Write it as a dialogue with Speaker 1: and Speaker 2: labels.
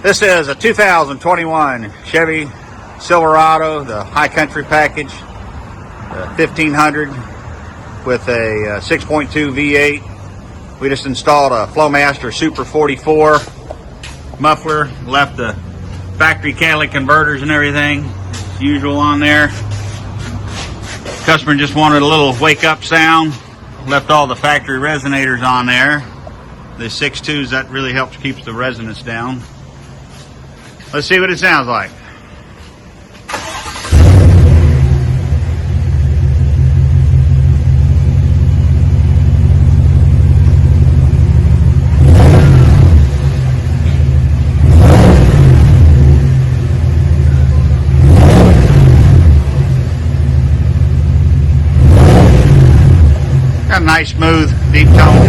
Speaker 1: This is a 2021 Chevy Silverado, the High Country package, 1500 with a 6.2 V8. We just installed a Flowmaster Super 44 muffler, left the factory catalytic converters and everything as usual on there. Customer just wanted a little wake up sound, left all the factory resonators on there. The 6.2s, that really helps keep the resonance down. Let's see what it sounds like. Got a nice, smooth, deep tone